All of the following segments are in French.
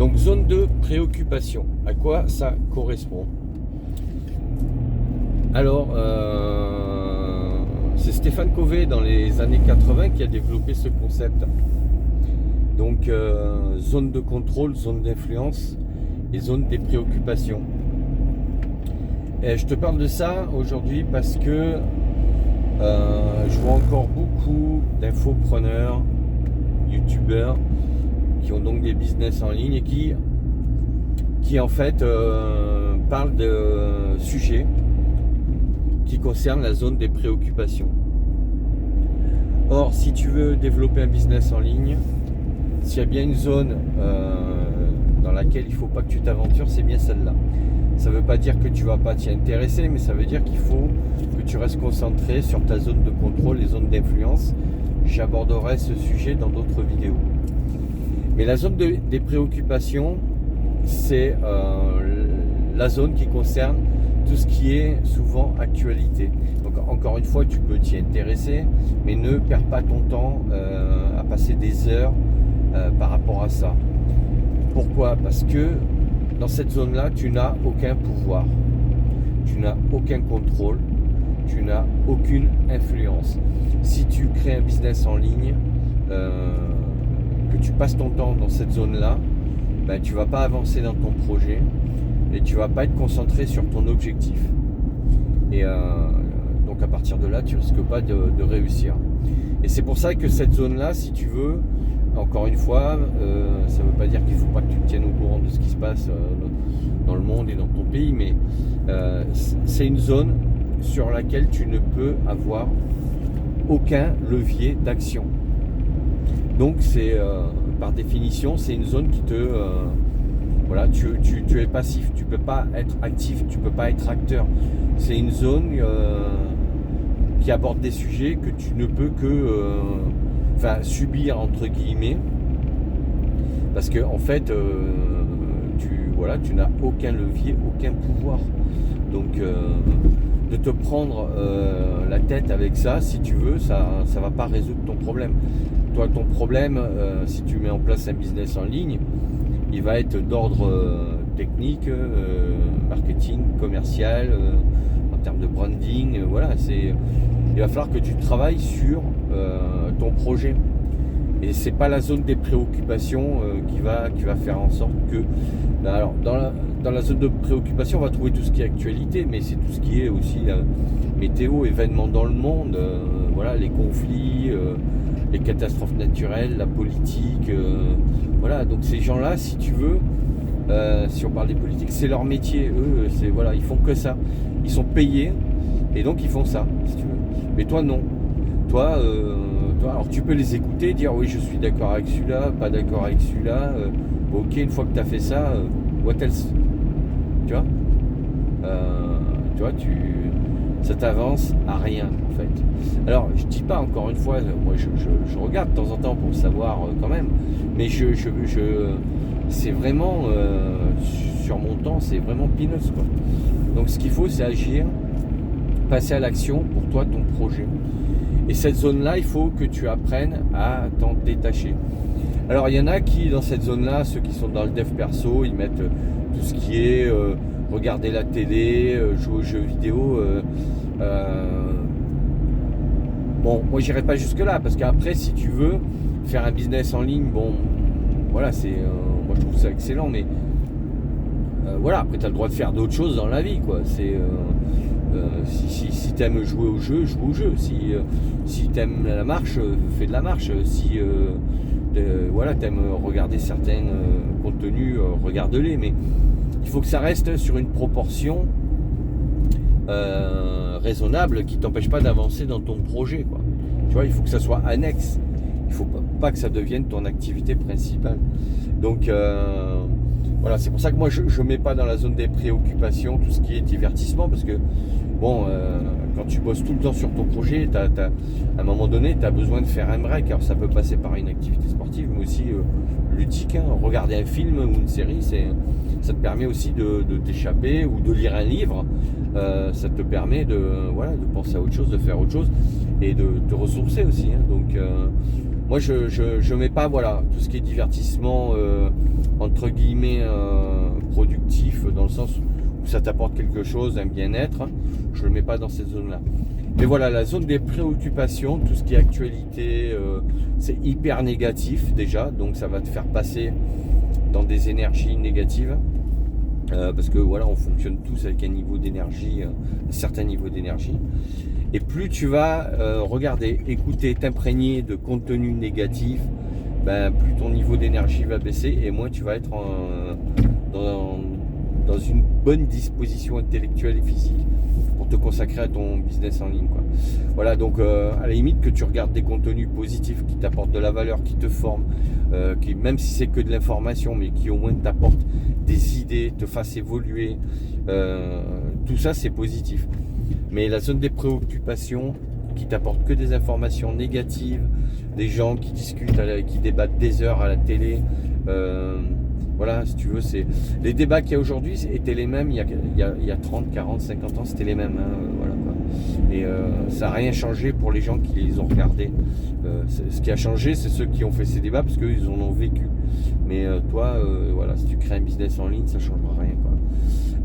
Donc zone de préoccupation, à quoi ça correspond? Alors, c'est Stéphane Covey dans les années 80 qui a développé ce concept. Donc zone de contrôle, zone d'influence et zone des préoccupations. Et je te parle de ça aujourd'hui parce que je vois encore beaucoup d'infopreneurs, youtubeurs qui ont donc des business en ligne et qui en fait parlent de sujets qui concernent la zone des préoccupations. Or, si tu veux développer un business en ligne, s'il y a bien une zone dans laquelle il ne faut pas que tu t'aventures, c'est bien celle-là. Ça ne veut pas dire que tu ne vas pas t'y intéresser, mais ça veut dire qu'il faut que tu restes concentré sur ta zone de contrôle, les zones d'influence. J'aborderai ce sujet dans d'autres vidéos. Mais la zone des préoccupations, c'est la zone qui concerne tout ce qui est souvent actualité. Donc encore une fois, tu peux t'y intéresser, mais ne perds pas ton temps à passer des heures par rapport à ça. Pourquoi? Parce que dans cette zone-là, tu n'as aucun pouvoir, tu n'as aucun contrôle, tu n'as aucune influence. Si tu crées un business en ligne, que tu passes ton temps dans cette zone-là, ben, tu ne vas pas avancer dans ton projet et tu ne vas pas être concentré sur ton objectif. Et donc à partir de là, tu ne risques pas de réussir. Et c'est pour ça que cette zone-là, si tu veux, encore une fois, ça ne veut pas dire qu'il ne faut pas que tu te tiennes au courant de ce qui se passe dans le monde et dans ton pays, mais c'est une zone sur laquelle tu ne peux avoir aucun levier d'action. Donc c'est par définition, c'est une zone qui te voilà, tu es passif, tu peux pas être actif, tu peux pas être acteur. C'est une zone qui aborde des sujets que tu ne peux que subir entre guillemets, parce que en fait tu n'as aucun levier, aucun pouvoir. Donc de te prendre la tête avec ça, si tu veux, ça va pas résoudre ton problème. Toi, ton problème, si tu mets en place un business en ligne, il va être d'ordre technique, marketing, commercial, en termes de branding. Voilà, il va falloir que tu travailles sur ton projet. Et c'est pas la zone des préoccupations qui va faire en sorte que... Alors, dans la zone de préoccupation, on va trouver tout ce qui est actualité, mais c'est tout ce qui est aussi la météo, événements dans le monde, voilà, les conflits, les catastrophes naturelles, la politique, voilà. Donc ces gens-là, si tu veux, si on parle des politiques, c'est leur métier. Eux, voilà, ils font que ça. Ils sont payés et donc ils font ça, si tu veux. Mais toi, non. Toi, alors tu peux les écouter, dire oui, je suis d'accord avec celui-là, pas d'accord avec celui-là. Ok, une fois que tu as fait ça, what else? Tu vois, ça t'avance à rien en fait. Alors je dis pas, encore une fois, moi je regarde de temps en temps pour savoir quand même, mais c'est vraiment sur mon temps, c'est vraiment peanuts quoi. Donc ce qu'il faut, c'est agir, passer à l'action pour toi, ton projet. Et cette zone-là, il faut que tu apprennes à t'en détacher. Alors il y en a qui, dans cette zone-là, ceux qui sont dans le dev perso, ils mettent tout ce qui est regarder la télé, jouer aux jeux vidéo. Bon, moi j'irai pas jusque-là, parce qu'après, si tu veux faire un business en ligne, bon, voilà, moi je trouve ça excellent, mais voilà, après tu as le droit de faire d'autres choses dans la vie, quoi. Si tu aimes jouer au jeu, joue au jeu. Si tu aimes la marche, fais de la marche. Si voilà, tu aimes regarder certains contenus, regarde-les. Mais il faut que ça reste sur une proportion raisonnable qui t'empêche pas d'avancer dans ton projet, quoi. Tu vois, il faut que ça soit annexe. Il faut pas que ça devienne ton activité principale. Donc voilà, c'est pour ça que moi je mets pas dans la zone des préoccupations tout ce qui est divertissement, parce que bon, quand tu bosses tout le temps sur ton projet, à un moment donné, tu as besoin de faire un break. Alors ça peut passer par une activité sportive, mais aussi ludique, hein. Regarder un film ou une série, ça te permet aussi de t'échapper, ou de lire un livre. Ça te permet de penser à autre chose, de faire autre chose, et de te ressourcer aussi, hein. Moi, je mets pas, voilà, tout ce qui est divertissement, entre guillemets, productif, dans le sens où ça t'apporte quelque chose, un bien-être. Je le mets pas dans cette zone-là. Mais voilà, la zone des préoccupations, tout ce qui est actualité, c'est hyper négatif déjà, donc ça va te faire passer dans des énergies négatives. Parce que voilà, on fonctionne tous avec un niveau d'énergie, un certain niveau d'énergie. Et plus tu vas regarder, écouter, t'imprégner de contenu négatif, ben, plus ton niveau d'énergie va baisser et moins tu vas être dans une bonne disposition intellectuelle et physique pour te consacrer à ton business en ligne, quoi. Voilà, donc à la limite que tu regardes des contenus positifs qui t'apportent de la valeur, qui te forment, qui, même si c'est que de l'information, mais qui au moins t'apportent des idées, te fassent évoluer, tout ça c'est positif. Mais la zone des préoccupations qui t'apporte que des informations négatives, des gens qui discutent, qui débattent des heures à la télé, voilà, si tu veux, c'est les débats qu'il y a aujourd'hui étaient les mêmes il y a 30, 40, 50 ans, c'était les mêmes, hein, voilà, quoi. Et ça n'a rien changé pour les gens qui les ont regardés. Ce qui a changé, c'est ceux qui ont fait ces débats parce qu'ils en ont vécu. Mais toi, voilà, si tu crées un business en ligne, ça ne changera rien, quoi.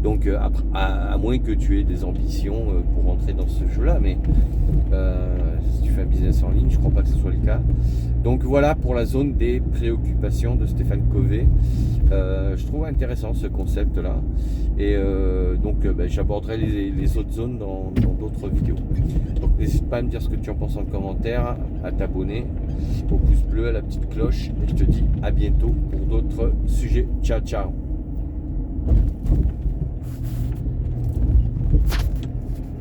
Donc à moins que tu aies des ambitions pour rentrer dans ce jeu-là, mais si tu fais un business en ligne, je ne crois pas que ce soit le cas. Donc voilà pour la zone des préoccupations de Stéphane Covey. Je trouve intéressant ce concept-là. Et donc j'aborderai les autres zones dans d'autres vidéos. Donc n'hésite pas à me dire ce que tu en penses en commentaire, à t'abonner, au pouce bleu, à la petite cloche. Et je te dis à bientôt pour d'autres sujets. Ciao, ciao.